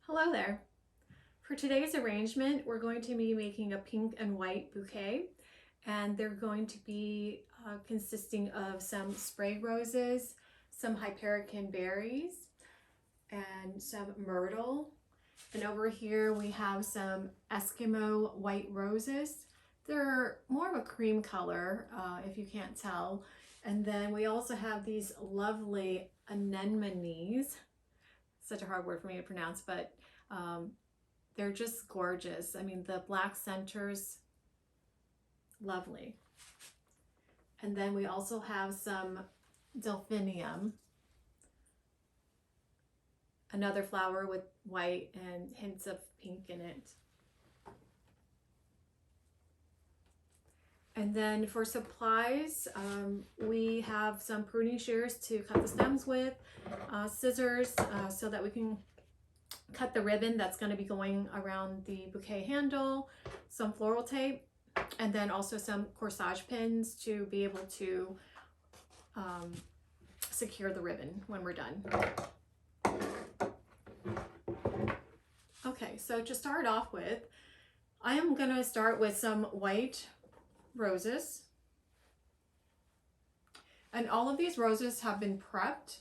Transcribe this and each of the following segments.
Hello there. For today's arrangement, we're going to be making a pink and white bouquet, and they're going to be consisting of some spray roses, some hypericum berries, and some myrtle. And over here we have some Eskimo white roses. They're more of a cream color, if you can't tell. And then we also have these lovely anemones. Such a hard word for me to pronounce, but they're just gorgeous. I mean, the black centers, lovely. And then we also have some delphinium, another flower with white and hints of pink in it. And then for supplies, we have some pruning shears to cut the stems with, scissors so that we can cut the ribbon that's going to be going around the bouquet handle, some floral tape, and then also some corsage pins to be able to secure the ribbon when we're done. Okay, so to start off with, I am going to start with some white roses, and all of these roses have been prepped,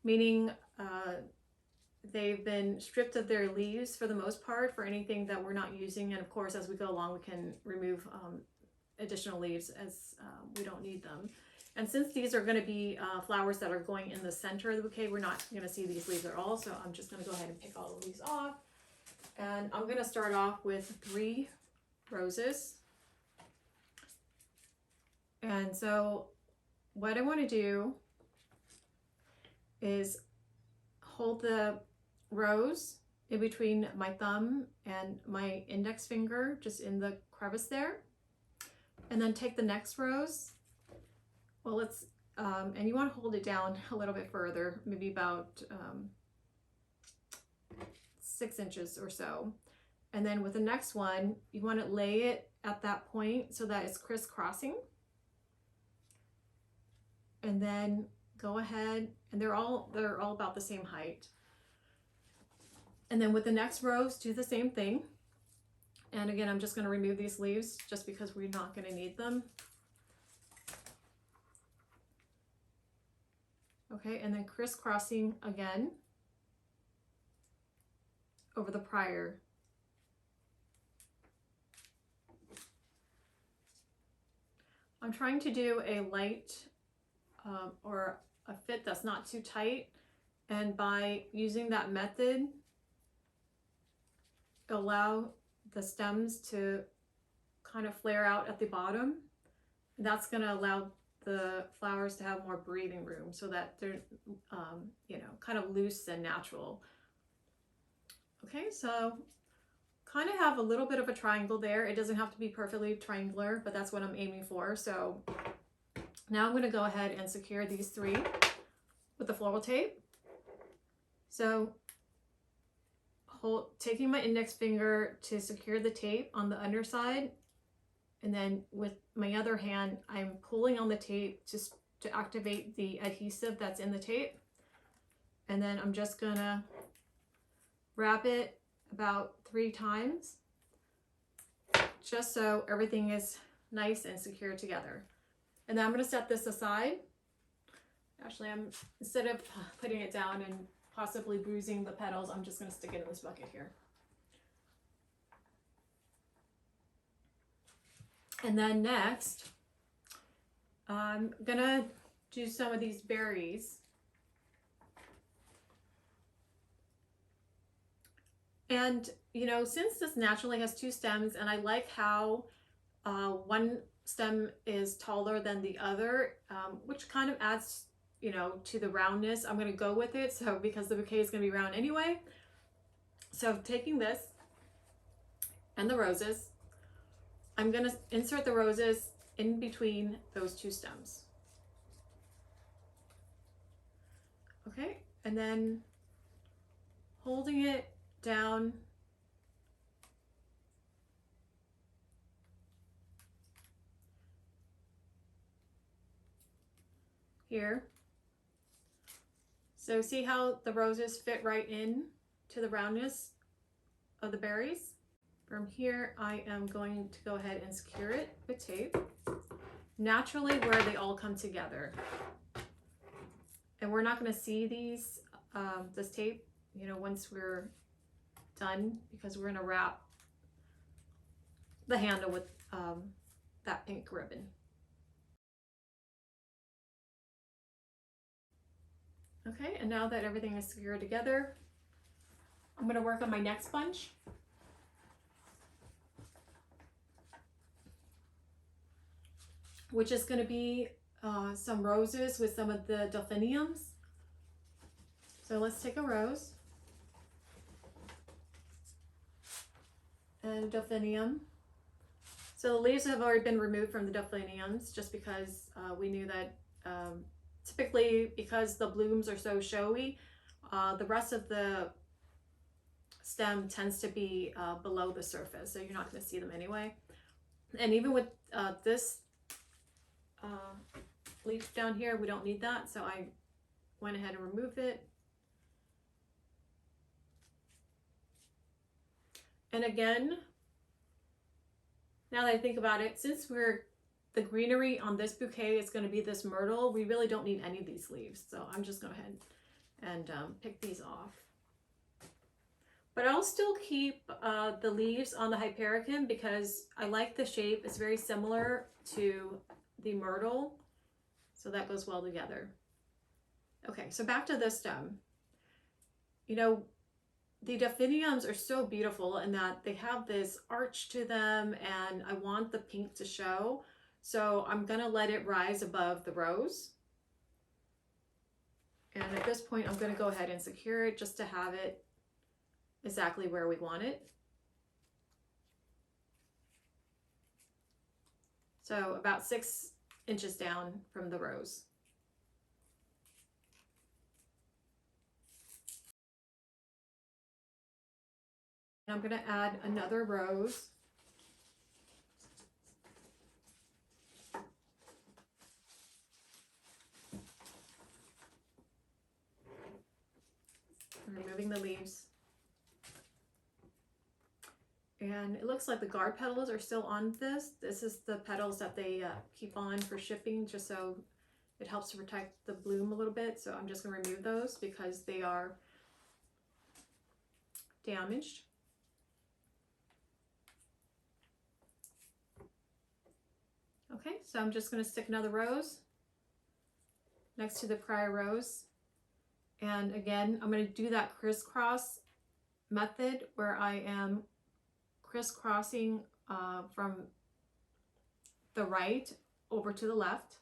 meaning they've been stripped of their leaves for the most part for anything that we're not using, and of course as we go along we can remove additional leaves as we don't need them. And since these are going to be flowers that are going in the center of the bouquet, we're not going to see these leaves at all, so I'm just going to go ahead and pick all of these off. And I'm going to start off with 3 roses. And so what I want to do is hold the rose in between my thumb and my index finger, just in the crevice there, and then take the next rose. Well, let's and you want to hold it down a little bit further, maybe about 6 inches or so. And then with the next one, you want to lay it at that point so that it's crisscrossing. And then go ahead, and they're all about the same height. And then with the next rose, do the same thing. And again, I'm just going to remove these leaves just because we're not going to need them. Okay, and then crisscrossing again over the prior. I'm trying to do a light or a fit that's not too tight, and by using that method, allow the stems to kind of flare out at the bottom. That's going to allow the flowers to have more breathing room so that they're you know, kind of loose and natural. Okay, so kind of have a little bit of a triangle there. It doesn't have to be perfectly triangular, but that's what I'm aiming for. So now I'm going to go ahead and secure these 3 with the floral tape. So taking my index finger to secure the tape on the underside, and then with my other hand I'm pulling on the tape to activate the adhesive that's in the tape, and then I'm just gonna wrap it about 3 times just so everything is nice and secure together. And then I'm going to set this aside. Actually, instead of putting it down and possibly bruising the petals, I'm just going to stick it in this bucket here. And then next, I'm going to do some of these berries. And, you know, since this naturally has 2 stems, and I like how one stem is taller than the other, which kind of adds, you know, to the roundness, I'm going to go with it. So because the bouquet is going to be round anyway. So taking this and the roses, I'm going to insert the roses in between those 2 stems. Okay, and then holding it down here So see how the roses fit right in to the roundness of the berries? From here, I am going to go ahead and secure it with tape, naturally where they all come together. And we're not going to see these, this tape, you know, once we're done, because we're going to wrap the handle with that pink ribbon. Okay, and now that everything is secured together, I'm going to work on my next bunch. Which is going to be some roses with some of the delphiniums. So let's take a rose and a delphinium. So the leaves have already been removed from the delphiniums just because we knew that typically, because the blooms are so showy, the rest of the stem tends to be below the surface, so you're not going to see them anyway. And even with this leaf down here, we don't need that, so I went ahead and removed it. And again, now that I think about it, since the greenery on this bouquet is going to be this myrtle, we really don't need any of these leaves, so I'm just going to go ahead and pick these off. But I'll still keep the leaves on the hypericum because I like the shape. It's very similar to the myrtle, so that goes well together. Okay, so back to this stem. You know, the delphiniums are so beautiful in that they have this arch to them, and I want the pink to show, so I'm gonna let it rise above the rose. And at this point, I'm gonna go ahead and secure it just to have it exactly where we want it. So about 6 inches down from the rose. And I'm going to add another rose. Removing the leaves. And it looks like the guard petals are still on this. This is the petals that they keep on for shipping, just so it helps to protect the bloom a little bit. So I'm just going to remove those because they are damaged. Okay, so I'm just going to stick another rose next to the prior rose. And again, I'm going to do that crisscross method where I am crisscrossing from the right over to the left,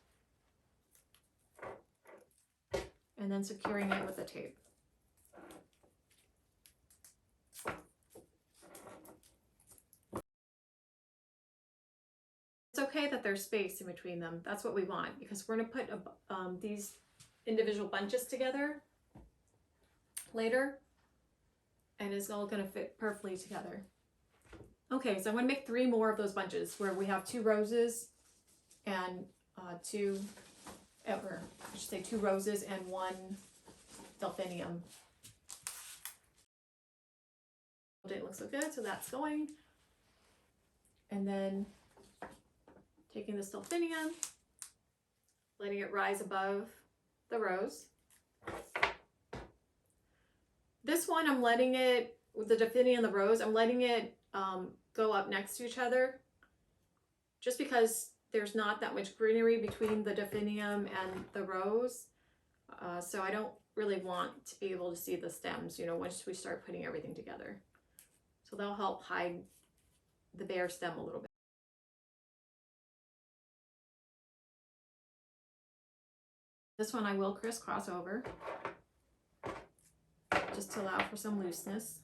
and then securing it with the tape. It's okay that there's space in between them. That's what we want, because we're going to put these individual bunches together later, and it's all going to fit perfectly together. Okay, so I'm going to make 3 more of those bunches where we have 2 roses and 2 roses and 1 delphinium. It didn't look so good, so that's going. And then taking this delphinium, letting it rise above the rose. This one, I'm letting it, with the delphinium and the rose, I'm letting it go up next to each other, just because there's not that much greenery between the delphinium and the rose. So I don't really want to be able to see the stems, you know, once we start putting everything together. So that'll help hide the bare stem a little bit. This one I will crisscross over, just to allow for some looseness.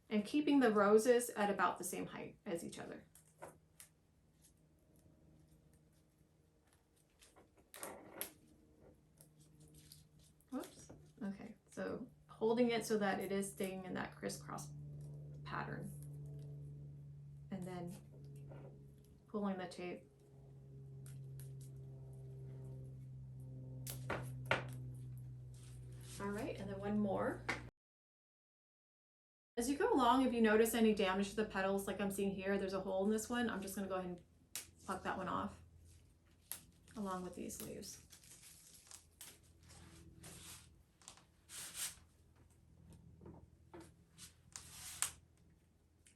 And keeping the roses at about the same height as each other. Whoops. Okay, so holding it so that it is staying in that crisscross pattern. And then pulling the tape. more. As you go along, if you notice any damage to the petals, like I'm seeing here, there's a hole in this one, I'm just going to go ahead and pluck that one off along with these leaves.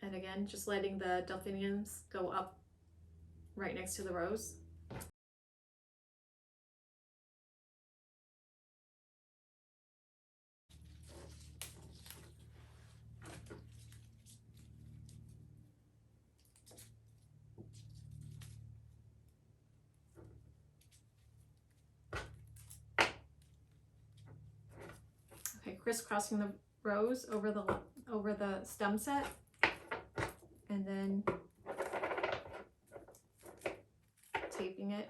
And again, just letting the delphiniums go up right next to the rose. Okay, crisscrossing the rose over the stem set, and then taping it.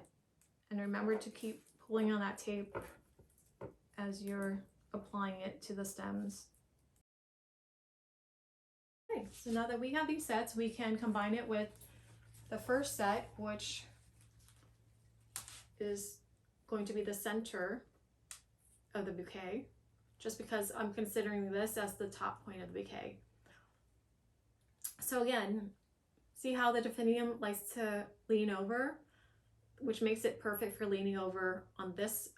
And remember to keep pulling on that tape as you're applying it to the stems. Okay, so now that we have these sets, we can combine it with the first set, which is going to be the center of the bouquet, just because I'm considering this as the top point of the bouquet. So again, see how the delphinium likes to lean over, which makes it perfect for leaning over on this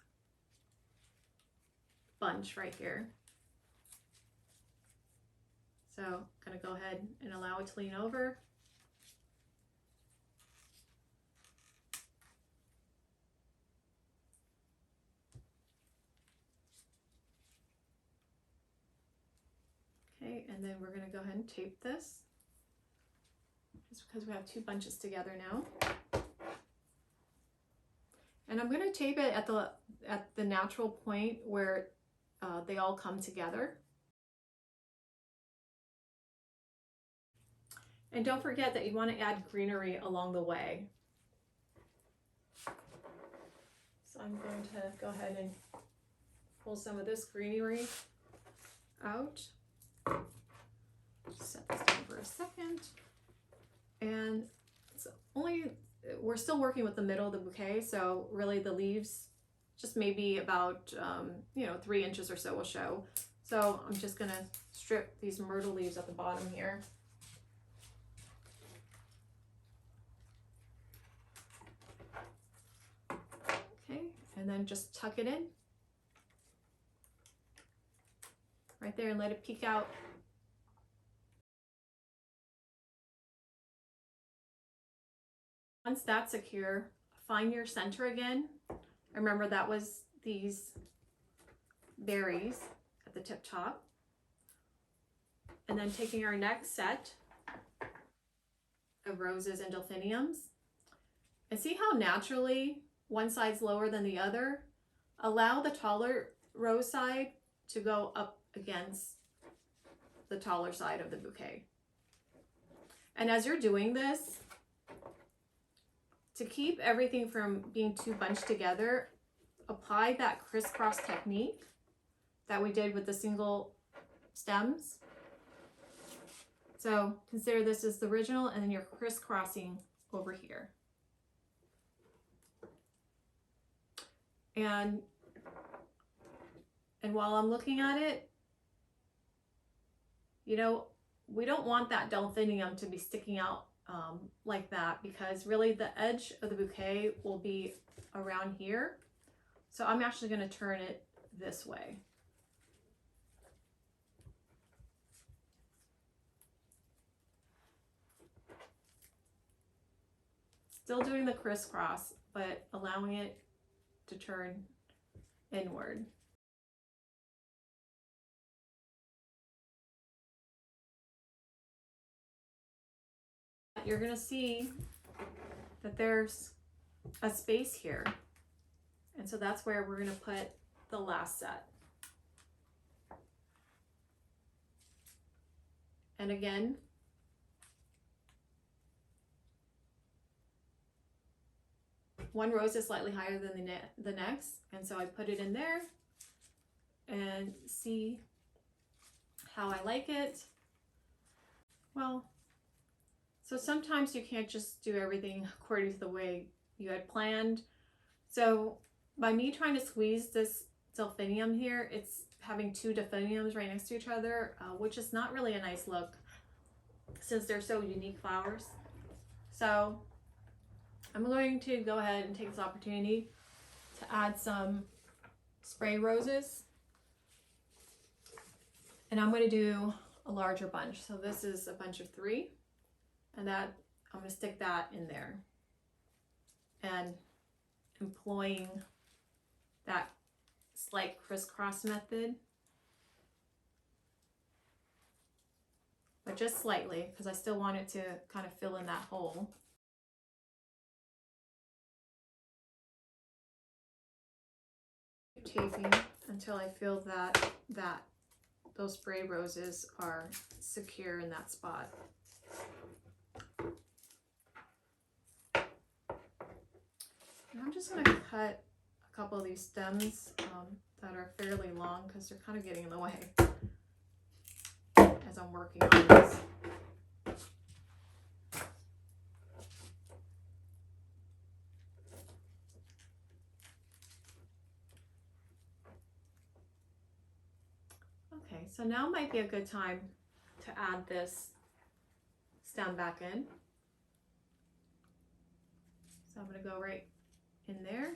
bunch right here. So I'm going to go ahead and allow it to lean over. Okay, and then we're going to go ahead and tape this, just because we have two bunches together now. And I'm going to tape it at the natural point where they all come together. And don't forget that you want to add greenery along the way. So I'm going to go ahead and pull some of this greenery out. Set this down for a second. And it's we're still working with the middle of the bouquet, so really the leaves just maybe about 3 inches or so will show. So I'm just gonna strip these myrtle leaves at the bottom here. Okay, and then just tuck it in right there and let it peek out. Once that's secure, find your center again. Remember that was these berries at the tip top. And then taking our next set of roses and delphiniums, and see how naturally one side's lower than the other. Allow the taller rose side to go up against the taller side of the bouquet. And as you're doing this, to keep everything from being too bunched together, apply that crisscross technique that we did with the single stems. So consider this as the original, and then you're crisscrossing over here. And while I'm looking at it, we don't want that delphinium to be sticking out like that, because really the edge of the bouquet will be around here. So I'm actually going to turn it this way. Still doing the crisscross, but allowing it to turn inward. You're going to see that there's a space here. And so that's where we're going to put the last set. And again, one rose is slightly higher than the next. And so I put it in there and see how I like it. Well, so sometimes you can't just do everything according to the way you had planned. So by me trying to squeeze this delphinium here, having two delphiniums right next to each other, which is not really a nice look since they're so unique flowers. So I'm going to go ahead and take this opportunity to add some spray roses. And I'm going to do a larger bunch. So this is a bunch of 3, and that I'm going to stick that in there. And employing that slight crisscross method, but just slightly, because I still want it to kind of fill in that hole. Taping until I feel that those spray roses are secure in that spot. And I'm just going to cut a couple of these stems that are fairly long because they're kind of getting in the way as I'm working on this. Okay, so now might be a good time to add this stem back in. So I'm going to go right in there.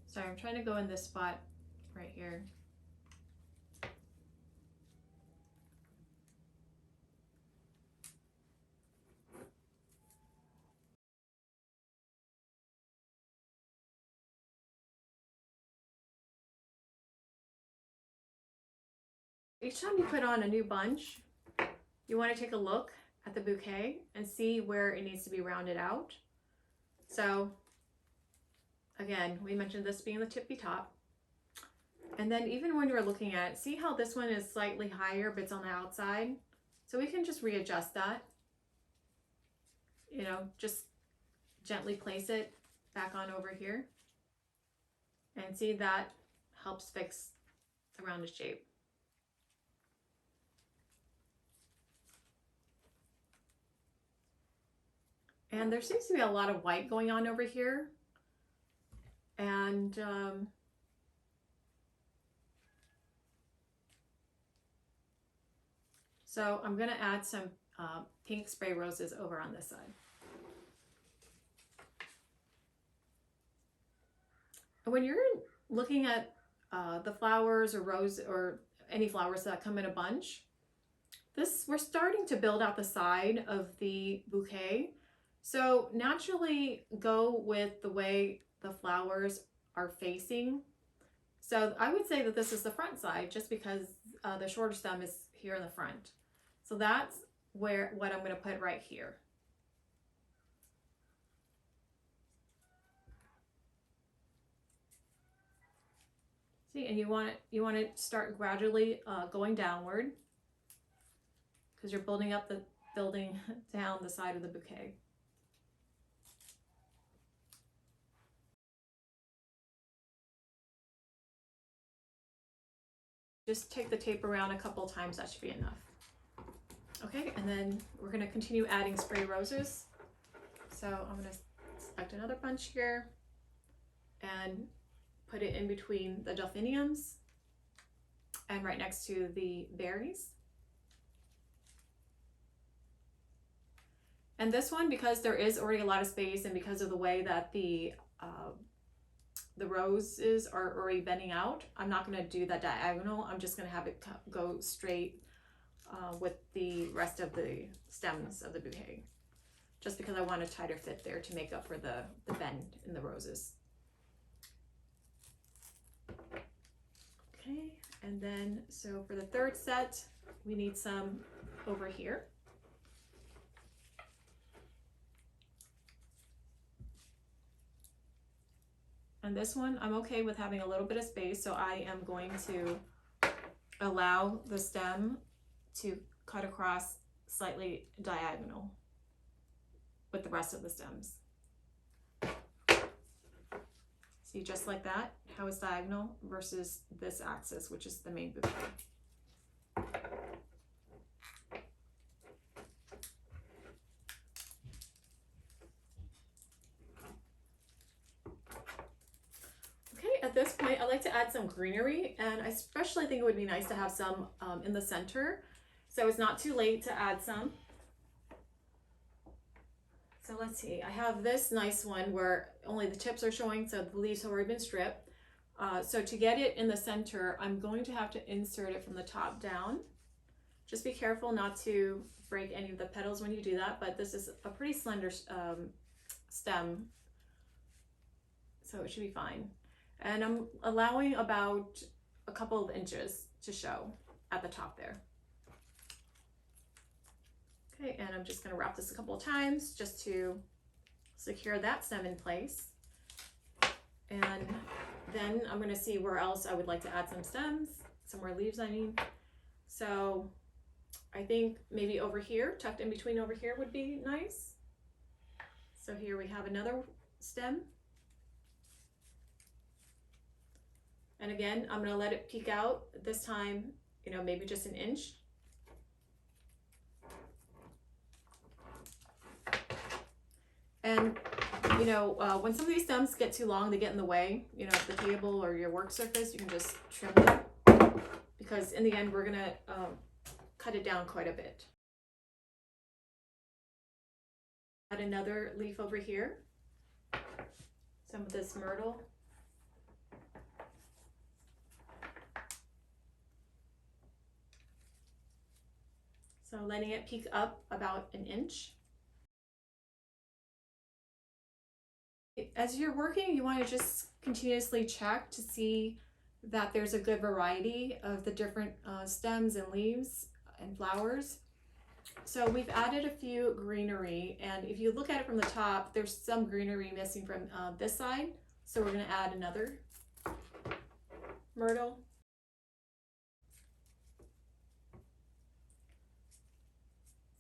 Sorry, I'm trying to go in this spot right here. Each time you put on a new bunch, you want to take a look at the bouquet and see where it needs to be rounded out. So again, we mentioned this being the tippy top. And then even when you're looking at it, see how this one is slightly higher, but it's on the outside? So we can just readjust that. You know, just gently place it back on over here. And see, that helps fix the rounded shape. And there seems to be a lot of white going on over here. And so I'm going to add some pink spray roses over on this side. And when you're looking at the flowers or rose or any flowers that come in a bunch, we're starting to build out the side of the bouquet. So naturally go with the way the flowers are facing. So I would say that this is the front side just because the shorter stem is here in the front. So that's what I'm going to put right here. See, and you want to start gradually going downward because you're building down the side of the bouquet. Just take the tape around a couple times, that should be enough. Okay, and then we're going to continue adding spray roses. So I'm going to select another bunch here and put it in between the delphiniums and right next to the berries. And this one, because there is already a lot of space and because of the way that the roses are already bending out, I'm not going to do that diagonal. I'm just going to have it go straight with the rest of the stems of the bouquet, just because I want a tighter fit there to make up for the bend in the roses. Okay, and then so for the third set, we need some over here. And this one, I'm okay with having a little bit of space, so I am going to allow the stem to cut across slightly diagonal with the rest of the stems. See, just like that, how it's diagonal versus this axis, which is the main bouquet. like to add some greenery, and I especially think it would be nice to have some in the center. So it's not too late to add some. So let's see, I have this nice one where only the tips are showing, so the leaves have already been stripped. So to get it in the center, I'm going to have to insert it from the top down. Just be careful not to break any of the petals when you do that, but this is a pretty slender stem, so it should be fine. And I'm allowing about a couple of inches to show at the top there. Okay, and I'm just going to wrap this a couple of times just to secure that stem in place. And then I'm going to see where else I would like to add some stems, some more leaves I mean. So I think maybe over here, tucked in between over here would be nice. So here we have another stem. And again, I'm going to let it peek out this time, you know, maybe just an inch. And, you know, when some of these stems get too long, they get in the way, you know, of the table or your work surface, you can just trim them, because in the end, we're going to cut it down quite a bit. Add another leaf over here, some of this myrtle. So letting it peek up about an inch. As you're working, you want to just continuously check to see that there's a good variety of the different stems and leaves and flowers. So we've added a few greenery, and if you look at it from the top, there's some greenery missing from this side. So we're going to add another myrtle.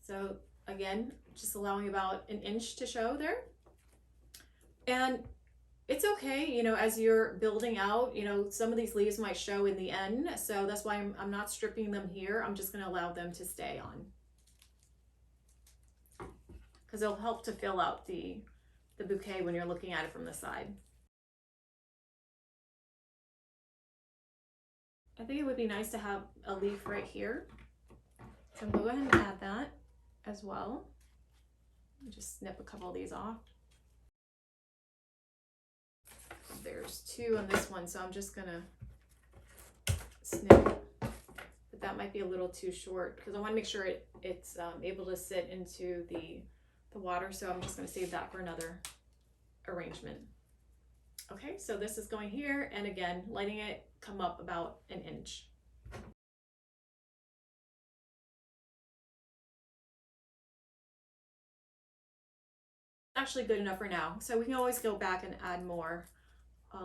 So again, just allowing about an inch to show there. And it's okay, you know, as you're building out, you know, some of these leaves might show in the end. So that's why I'm not stripping them here. I'm just going to allow them to stay on, because it'll help to fill out the bouquet when you're looking at it from the side. I think it would be nice to have a leaf right here. So I'm going to go ahead and add that as well. Just snip a couple of these off. There's two on this one, so I'm just gonna snip, but that might be a little too short because I want to make sure it's able to sit into the water, so I'm just going to save that for another arrangement. Okay, so this is going here, and again, letting it come up about an inch. Actually good enough for now, so we can always go back and add more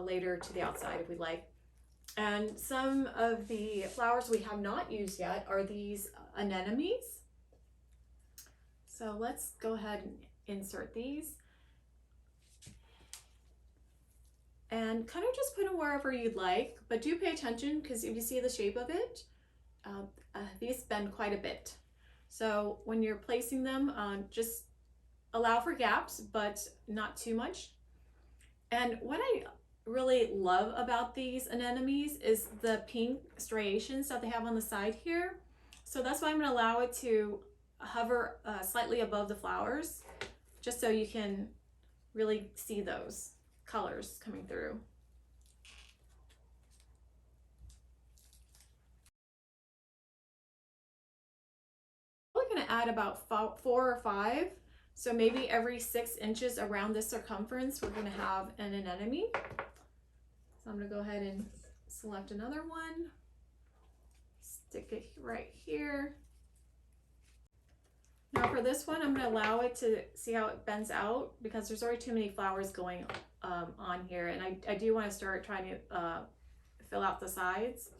later to the outside if we like. And some of the flowers we have not used yet are these anemones. So let's go ahead and insert these. And kind of just put them wherever you'd like, but do pay attention, because if you see the shape of it, these bend quite a bit. So when you're placing them, just allow for gaps, but not too much. And what I really love about these anemones is the pink striations that they have on the side here. So that's why I'm going to allow it to hover slightly above the flowers, just so you can really see those colors coming through. I'm going to add about 4 or 5. So maybe every 6 inches around this circumference, we're going to have an anemone. So I'm going to go ahead and select another one, stick it right here. Now for this one, I'm going to allow it to see how it bends out, because there's already too many flowers going on here, and I do want to start trying to fill out the sides.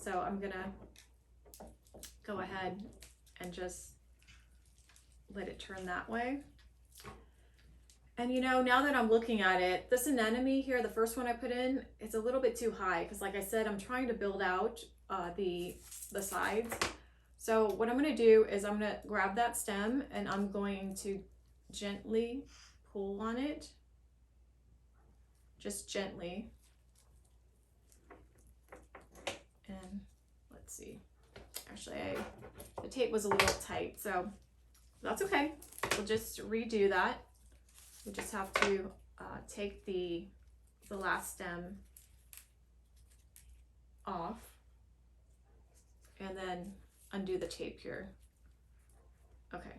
So I'm going to go ahead and just let it turn that way. And you know, now that I'm looking at it, this anemone here, the first one I put in, it's a little bit too high, because like I said, I'm trying to build out the sides. So what I'm going to do is I'm going to grab that stem and I'm going to gently pull on it, just gently. And let's see, actually the tape was a little tight, so that's okay. We'll just redo that. We just have to take the last stem off and then undo the tape here. Okay,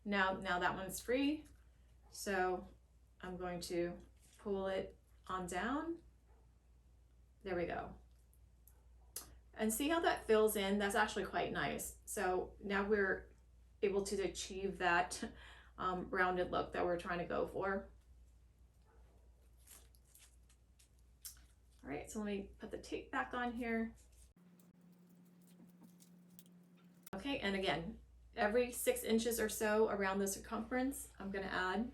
now that one's free, so I'm going to pull it on down. There we go. And see how that fills in? That's actually quite nice. So now we're able to achieve that rounded look that we're trying to go for. All right, so let me put the tape back on here. Okay, and again, every 6 inches or so around the circumference, I'm gonna add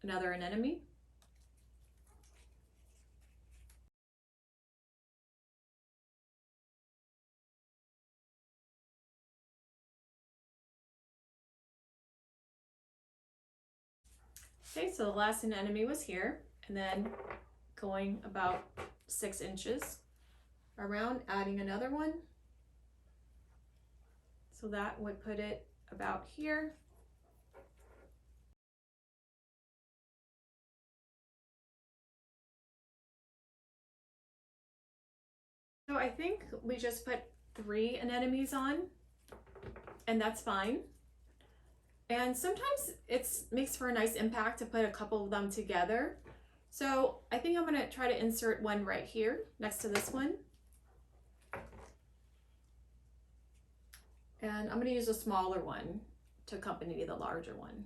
another anemone. Okay, so the last anemone was here, and then going about 6 inches around, adding another one. So that would put it about here. So I think we just put 3 anemones on, and that's fine. And sometimes it makes for a nice impact to put a couple of them together. So I think I'm gonna try to insert one right here next to this one. And I'm gonna use a smaller one to accompany the larger one.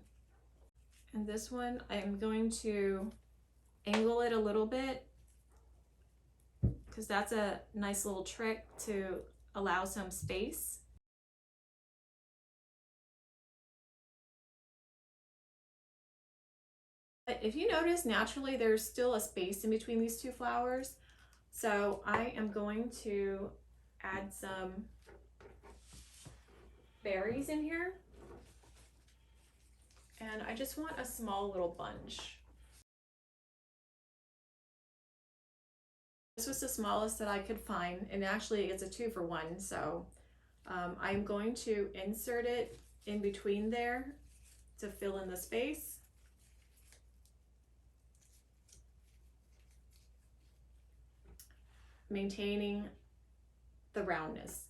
And this one, I'm going to angle it a little bit because that's a nice little trick to allow some space. But if you notice, naturally there's still a space in between these 2 flowers. So I am going to add some berries in here. And I just want a small little bunch. This was the smallest that I could find, and actually it's a 2 for 1. So I'm going to insert it in between there to fill in the space. Maintaining the roundness.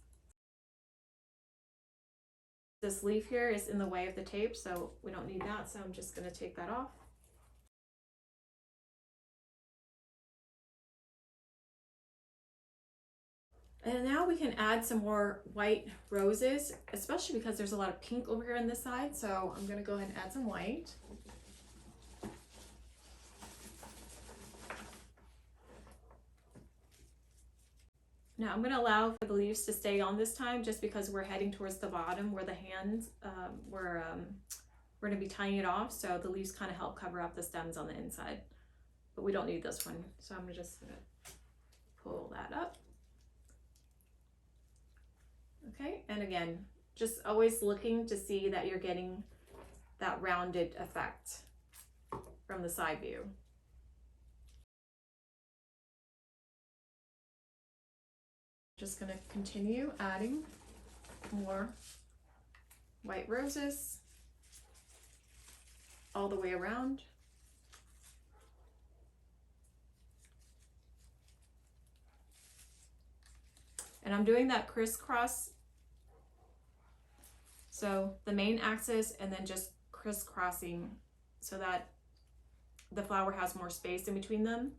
This leaf here is in the way of the tape, so we don't need that, so I'm just going to take that off. And now we can add some more white roses, especially because there's a lot of pink over here on this side, so I'm going to go ahead and add some white. Now I'm going to allow for the leaves to stay on this time, just because we're heading towards the bottom where the hands, we're going to be tying it off, so the leaves kind of help cover up the stems on the inside. But we don't need this one, so I'm just going to pull that up. Okay, and again, just always looking to see that you're getting that rounded effect from the side view. Just going to continue adding more white roses all the way around. And I'm doing that crisscross, so the main axis and then just crisscrossing so that the flower has more space in between them.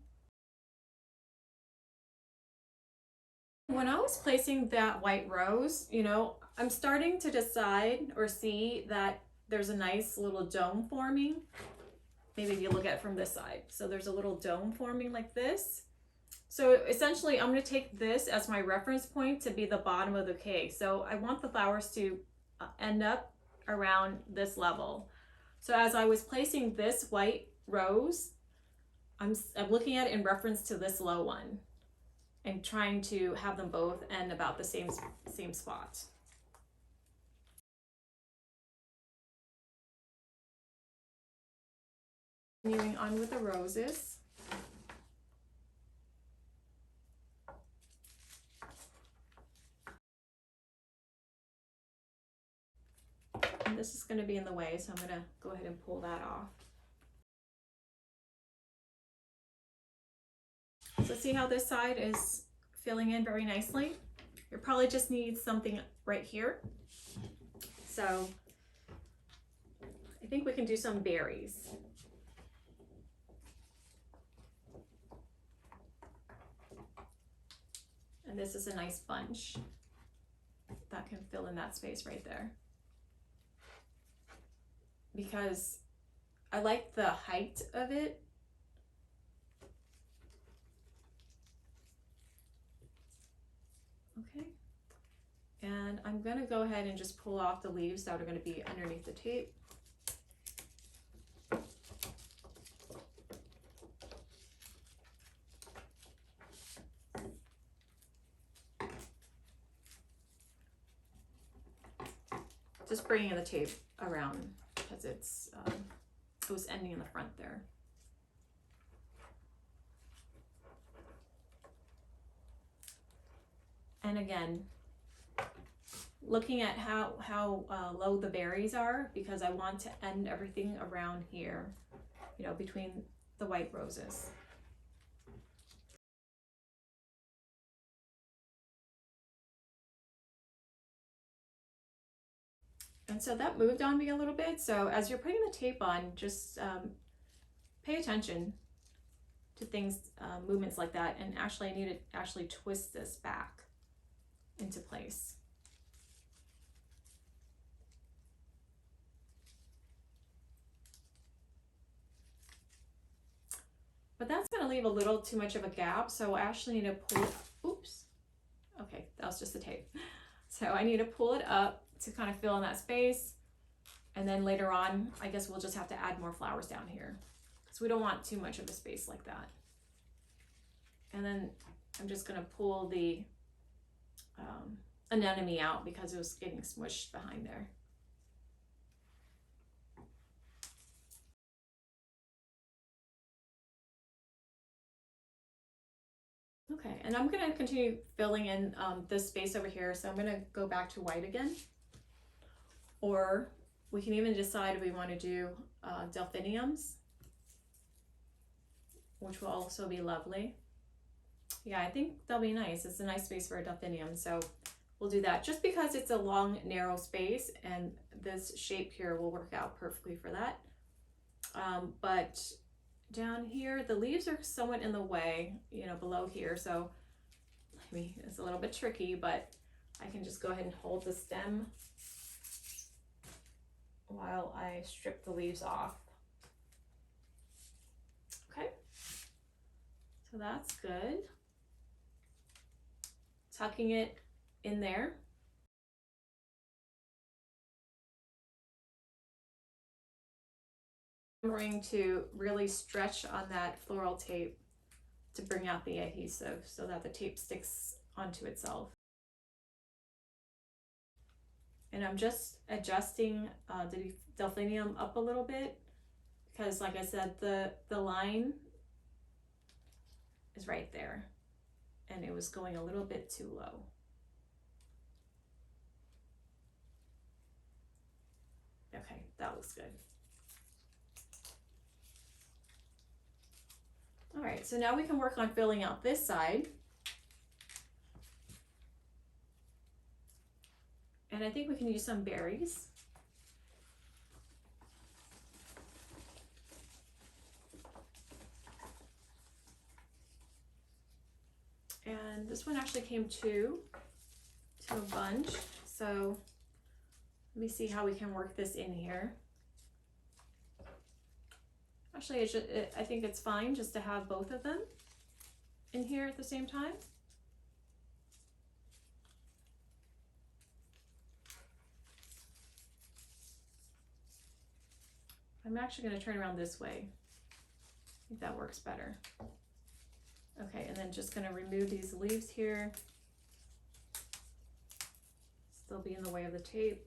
When I was placing that white rose, you know, I'm starting to decide or see that there's a nice little dome forming. Maybe if you look at it from this side. So there's a little dome forming like this. So essentially I'm going to take this as my reference point to be the bottom of the bouquet. So I want the flowers to end up around this level. So as I was placing this white rose, I'm looking at it in reference to this low one and trying to have them both end about the same spot. Continuing on with the roses. And this is going to be in the way, so I'm going to go ahead and pull that off. So see how this side is filling in very nicely? You probably just need something right here. So I think we can do some berries. And this is a nice bunch that can fill in that space right there. Because I like the height of it. Okay. And I'm gonna go ahead and just pull off the leaves that are gonna be underneath the tape. Just bringing the tape around because it was ending in the front there. And again, looking at how low the berries are, because I want to end everything around here, you know, between the white roses. And so that moved on me a little bit. So as you're putting the tape on, just pay attention to things, movements like that. And actually I need to actually twist this back into place. But that's gonna leave a little too much of a gap. So I actually need to pull it, oops. Okay, that was just the tape. So I need to pull it up to kind of fill in that space. And then later on, I guess we'll just have to add more flowers down here, because we don't want too much of a space like that. And then I'm just gonna pull the anemone out because it was getting smushed behind there. Okay, and I'm gonna continue filling in this space over here. So I'm gonna go back to white again. Or we can even decide if we want to do delphiniums, which will also be lovely. Yeah, I think they'll be nice. It's a nice space for a delphinium, so we'll do that. Just because it's a long, narrow space, and this shape here will work out perfectly for that. But down here, the leaves are somewhat in the way, you know, below here. So I mean, it's a little bit tricky, but I can just go ahead and hold the stem while I strip the leaves off. Okay, so that's good. Tucking it in there. Remembering to really stretch on that floral tape to bring out the adhesive so that the tape sticks onto itself. And I'm just adjusting the delphinium up a little bit because, like I said, the line is right there and it was going a little bit too low. Okay, that looks good. All right, so now we can work on filling out this side. And I think we can use some berries. And this one actually came to a bunch. So let me see how we can work this in here. Actually, I think it's fine just to have both of them in here at the same time. I'm actually going to turn around this way. I think that works better. Okay, and then just going to remove these leaves here. Still be in the way of the tape.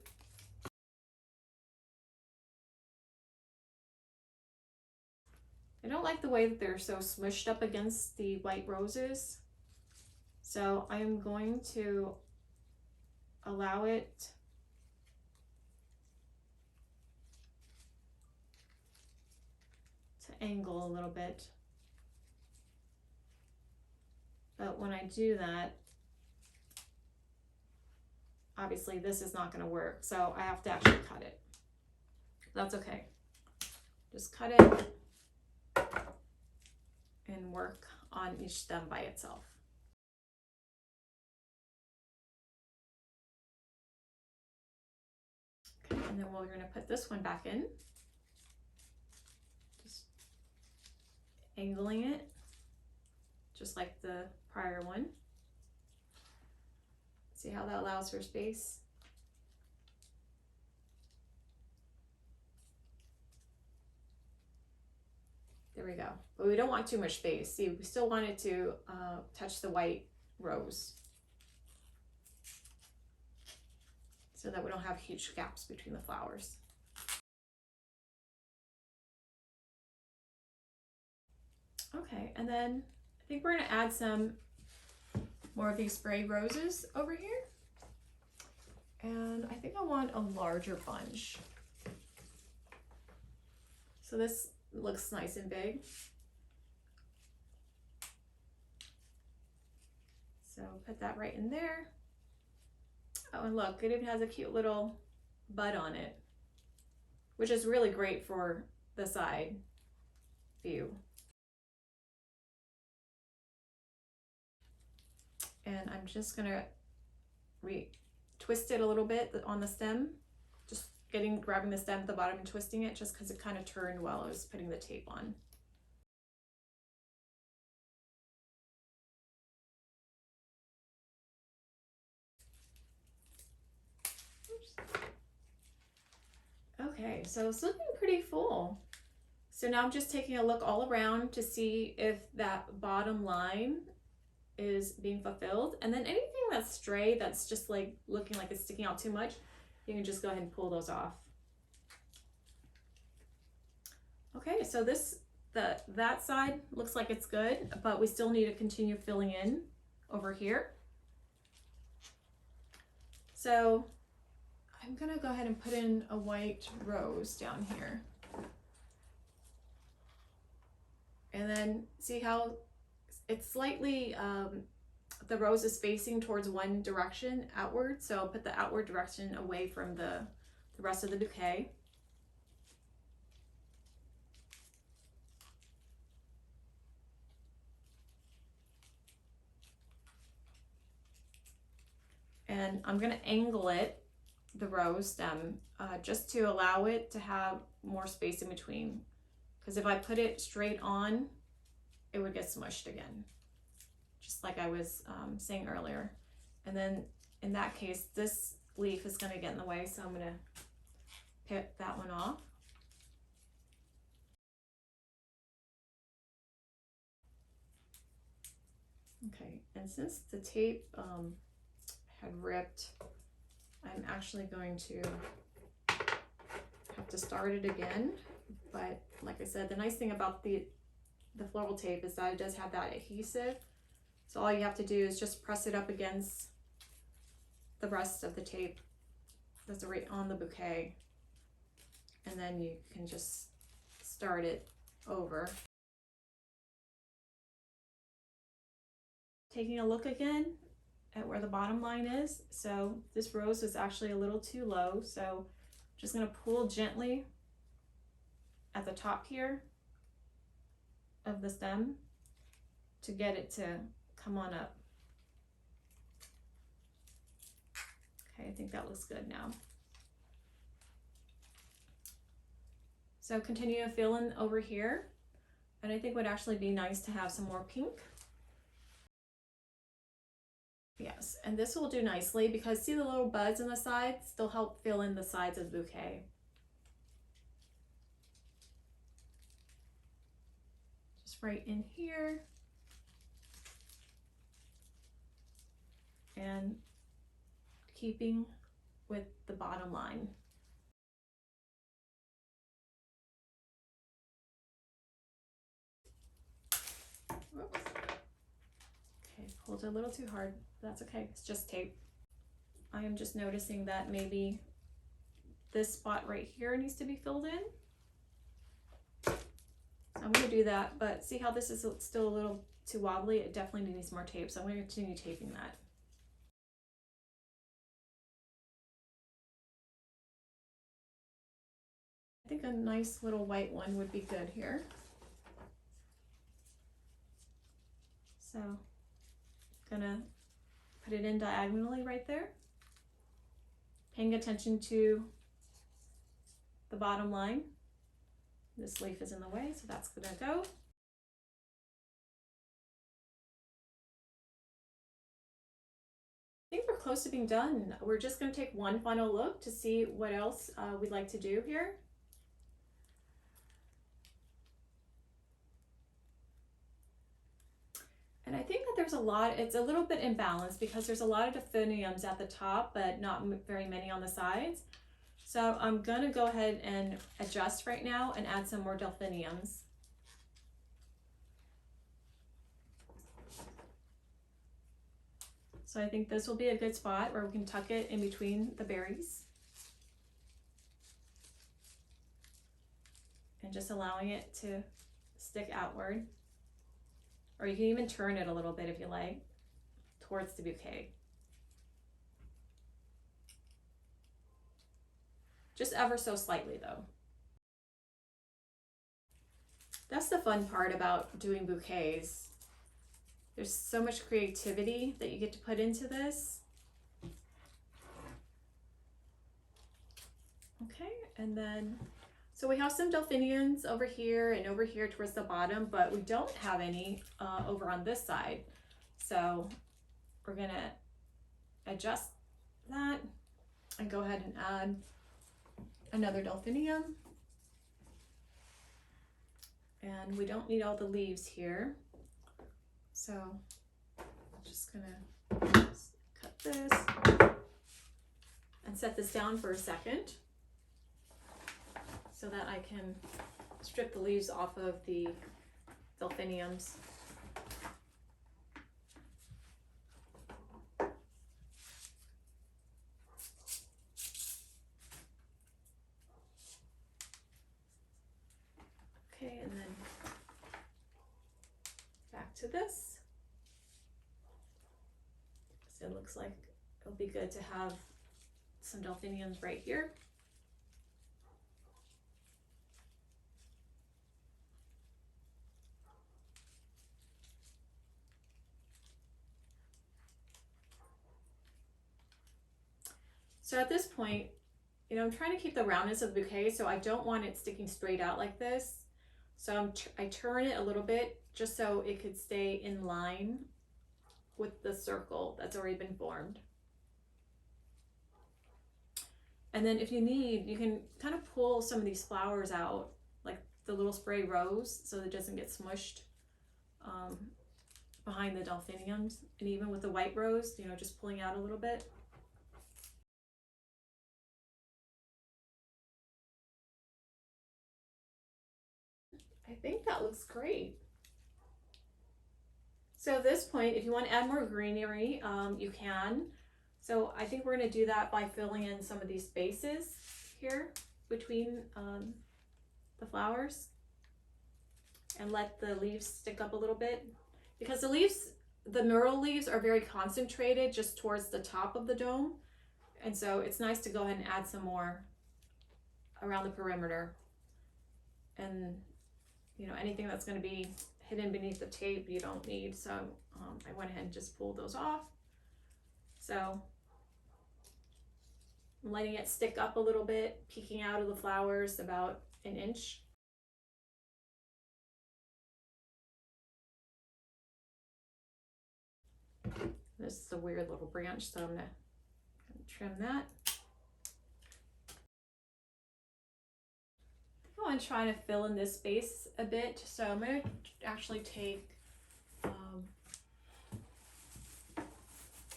I don't like the way that they're so smushed up against the white roses. So I'm going to allow it angle a little bit. But when I do that, obviously this is not going to work, so I have to actually cut it. That's okay. Just cut it and work on each stem by itself. Okay, and then we're going to put this one back in. Just angling it, just like the prior one. See how that allows for space? There we go. But we don't want too much space. See, we still want it to touch the white rose, so that we don't have huge gaps between the flowers. Okay, and then I think we're gonna add some more of these spray roses over here. And I think I want a larger bunch. So this looks nice and big. So put that right in there. Oh, and look, it even has a cute little bud on it, which is really great for the side view. And I'm just gonna twist it a little bit on the stem, just grabbing the stem at the bottom and twisting it, just because it kind of turned while I was putting the tape on. Okay, so it's looking pretty full. So now I'm just taking a look all around to see if that bottom line is being fulfilled. And then anything that's stray, that's just like looking like it's sticking out too much, you can just go ahead and pull those off. Okay, so that side looks like it's good, but we still need to continue filling in over here. So I'm gonna go ahead and put in a white rose down here. And then see how it's slightly, the rose is facing towards one direction outward. So put the outward direction away from the rest of the bouquet. And I'm gonna angle it, the rose stem, just to allow it to have more space in between. Because if I put it straight on, it would get smushed again, just like I was saying earlier. And then in that case, this leaf is gonna get in the way, so I'm gonna pick that one off. Okay, and since the tape had ripped, I'm actually going to have to start it again. But like I said, the nice thing about the floral tape is that it does have that adhesive. So all you have to do is just press it up against the rest of the tape that's right on the bouquet. And then you can just start it over. Taking a look again at where the bottom line is. So this rose is actually a little too low. So I'm just gonna pull gently at the top here of the stem to get it to come on up. Okay, I think that looks good now. So continue to fill in over here. And I think it would actually be nice to have some more pink. Yes, and this will do nicely because see the little buds on the sides still help fill in the sides of the bouquet. Just right in here. And keeping with the bottom line. Whoops. Okay, pulled it a little too hard. That's okay, it's just tape. I am just noticing that maybe this spot right here needs to be filled in. So I'm going to do that, but see how this is still a little too wobbly? It definitely needs more tape, so I'm going to continue taping that. I think a nice little white one would be good here. So I'm gonna put it in diagonally right there, paying attention to the bottom line. This leaf is in the way, so that's gonna go. I think we're close to being done. We're just gonna take one final look to see what else we'd like to do here. And I think that there's a lot, it's a little bit imbalanced because there's a lot of delphiniums at the top, but not very many on the sides. So I'm gonna go ahead and adjust right now and add some more delphiniums. So I think this will be a good spot where we can tuck it in between the berries. And just allowing it to stick outward. Or you can even turn it a little bit if you like, towards the bouquet. Just ever so slightly though. That's the fun part about doing bouquets. There's so much creativity that you get to put into this. Okay, and then, so we have some delphiniums over here and over here towards the bottom, but we don't have any over on this side. So we're gonna adjust that and go ahead and add another delphinium. And we don't need all the leaves here. So I'm just gonna cut this and set this down for a second so that I can strip the leaves off of the delphiniums. Okay, and then back to this. So it looks like it'll be good to have some delphiniums right here. So at this point, you know, I'm trying to keep the roundness of the bouquet, so I don't want it sticking straight out like this. So I turn it a little bit just so it could stay in line with the circle that's already been formed. And then if you need, you can kind of pull some of these flowers out, like the little spray rose, so it doesn't get smushed behind the delphiniums. And even with the white rose, you know, just pulling out a little bit. I think that looks great. So at this point, if you want to add more greenery, you can. So I think we're going to do that by filling in some of these spaces here between the flowers and let the leaves stick up a little bit, because the leaves, the myrtle leaves are very concentrated just towards the top of the dome. And so it's nice to go ahead and add some more around the perimeter. And you know, anything that's going to be hidden beneath the tape you don't need, so I went ahead and just pulled those off. So I'm letting it stick up a little bit, peeking out of the flowers about an inch. This is a weird little branch, so I'm gonna trim that. I want to try to fill in this space a bit, so I'm going to actually take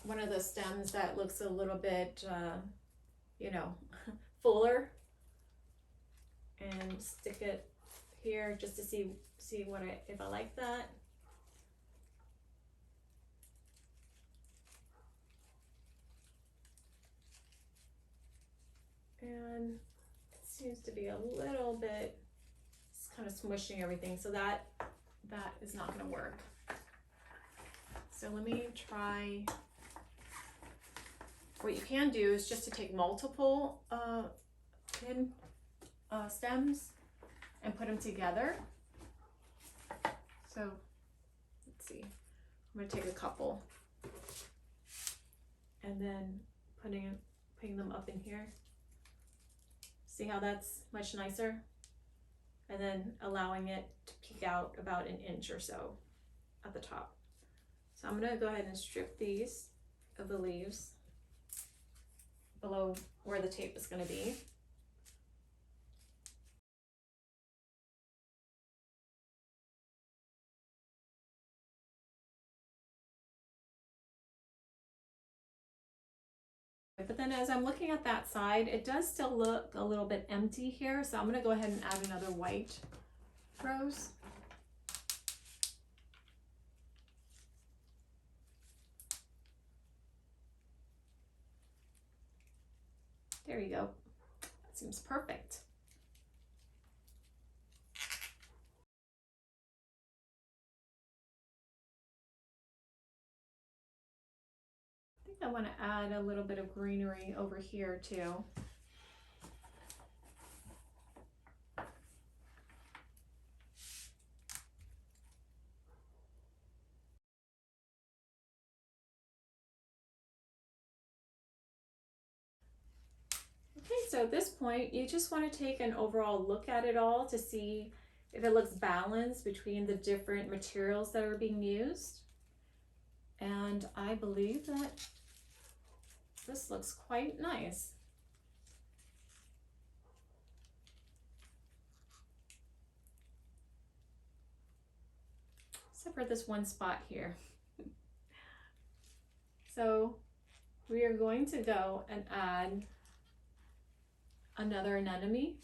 one of the stems that looks a little bit, you know, fuller, and stick it here just to see what if I like that. And it seems to be a little bit kind of smushing everything, so that is not going to work. So let me try. What you can do is just to take multiple pin stems and put them together. So let's see, I'm going to take a couple and then putting them up in here. See how that's much nicer? And then allowing it to peek out about an inch or so at the top. So I'm going to go ahead and strip these of the leaves below where the tape is going to be. But then as I'm looking at that side, it does still look a little bit empty here. So I'm going to go ahead and add another white rose. There you go. That seems perfect. I think I want to add a little bit of greenery over here too. Okay, so at this point, you just want to take an overall look at it all to see if it looks balanced between the different materials that are being used. And I believe that this looks quite nice. Except for this one spot here. So we are going to go and add another anemone.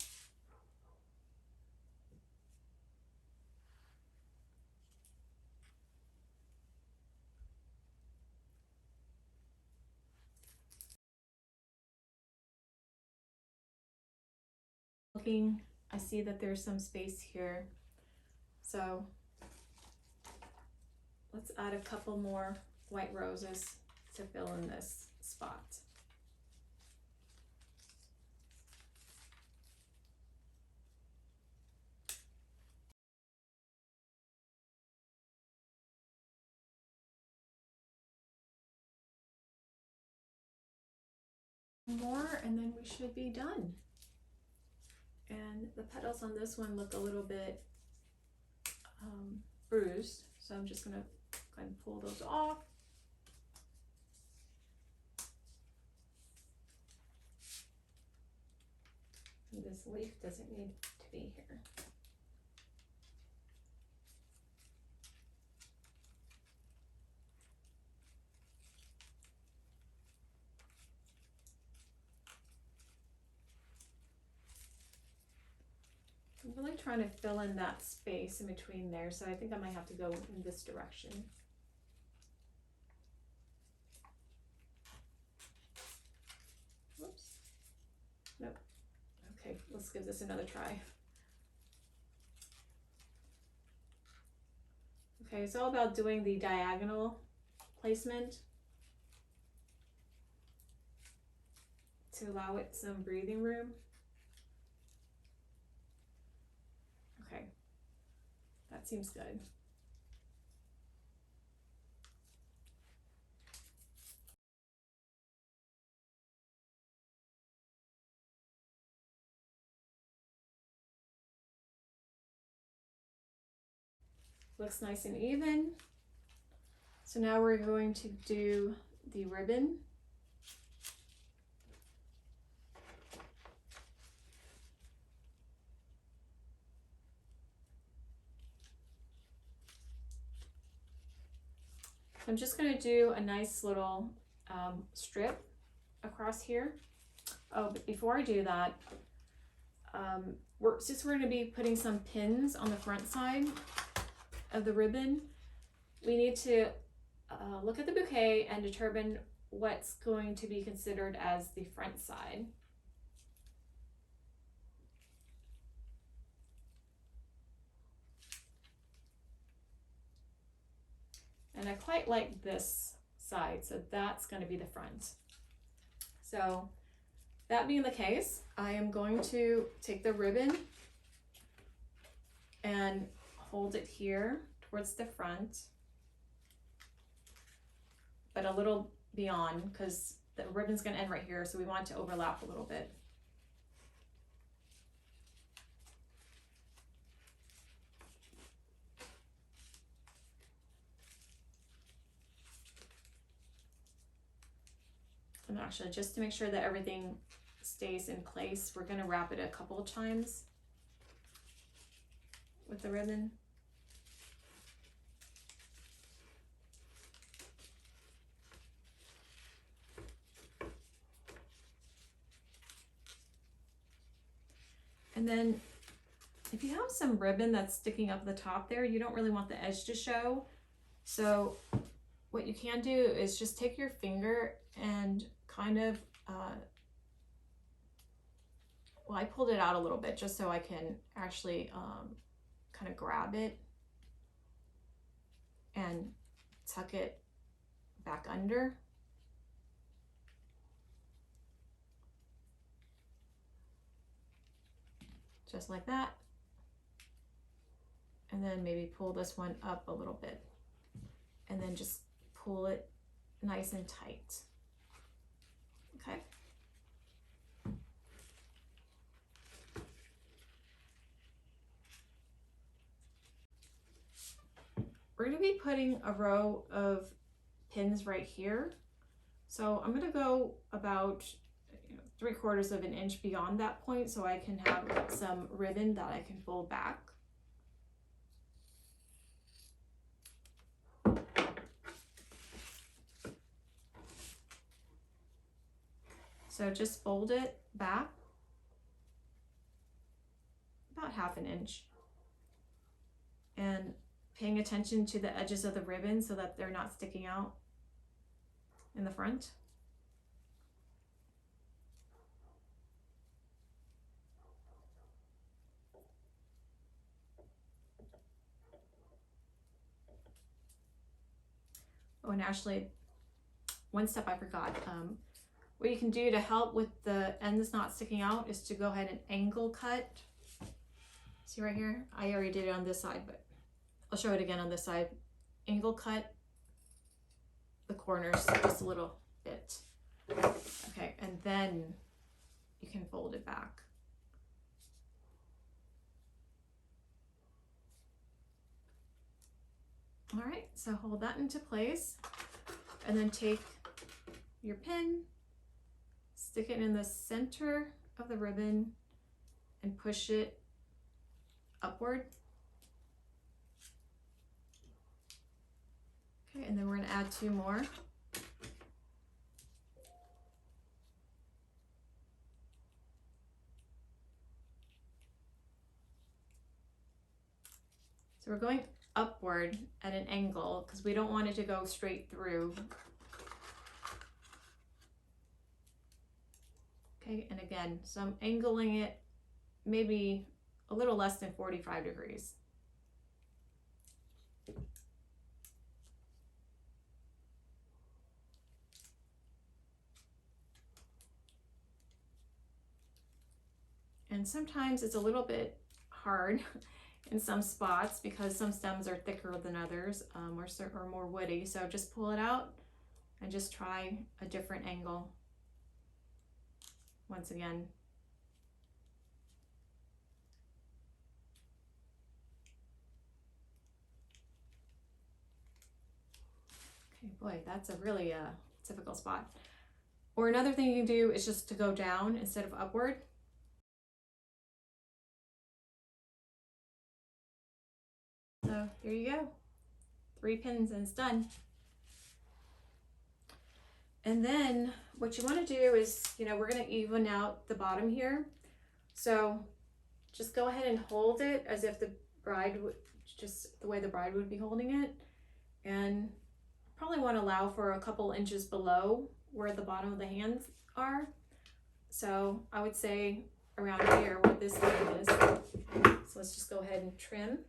Looking, I see that there's some space here. So let's add a couple more white roses to fill in this spot. More, and then we should be done. And the petals on this one look a little bit bruised, so I'm just going to go ahead and pull those off. And this leaf doesn't need to be here. I'm really trying to fill in that space in between there, so I think I might have to go in this direction. Whoops. Nope. Okay, let's give this another try. Okay, it's all about doing the diagonal placement to allow it some breathing room. Okay, that seems good. Looks nice and even. So now we're going to do the ribbon. I'm just going to do a nice little strip across here. Oh, but before I do that, since we're going to be putting some pins on the front side of the ribbon, we need to look at the bouquet and determine what's going to be considered as the front side. I quite like this side, so that's going to be the front. So that being the case, I am going to take the ribbon and hold it here towards the front, but a little beyond, because the ribbon's going to end right here, so we want it to overlap a little bit. And actually, just to make sure that everything stays in place, we're going to wrap it a couple of times with the ribbon. And then if you have some ribbon that's sticking up the top there, you don't really want the edge to show. So what you can do is just take your finger and kind of, well, I pulled it out a little bit just so I can actually kind of grab it and tuck it back under. Just like that. And then maybe pull this one up a little bit and then just pull it nice and tight. Okay. We're going to be putting a row of pins right here. So I'm going to go about 3/4 of an inch beyond that point so I can have some ribbon that I can fold back. So just fold it back about 1/2 inch and paying attention to the edges of the ribbon so that they're not sticking out in the front. Oh, and actually, one step I forgot. What you can do to help with the ends not sticking out is to go ahead and angle cut. See right here? I already did it on this side, but I'll show it again on this side. Angle cut the corners just a little bit. Okay, and then you can fold it back. All right, so hold that into place and then take your pin, stick it in the center of the ribbon and push it upward. Okay, and then we're going to add 2 more. So we're going upward at an angle because we don't want it to go straight through. Okay, and again, so I'm angling it maybe a little less than 45 degrees. And sometimes it's a little bit hard in some spots because some stems are thicker than others or more woody. So just pull it out and just try a different angle once again. Okay, boy, that's a really difficult spot. Or another thing you can do is just to go down instead of upward. So here you go, 3 pins and it's done. And then what you want to do is, we're going to even out the bottom here. So just go ahead and hold it as if the bride would, just the way the bride would be holding it. And probably want to allow for a couple inches below where the bottom of the hands are. So I would say around here where this line is. So let's just go ahead and trim.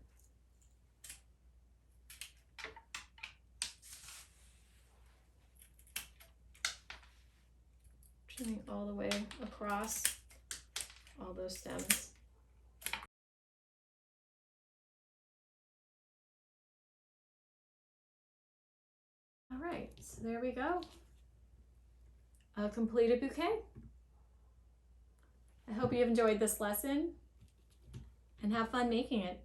Running all the way across all those stems. All right, so there we go. A completed bouquet. I hope you've enjoyed this lesson and have fun making it.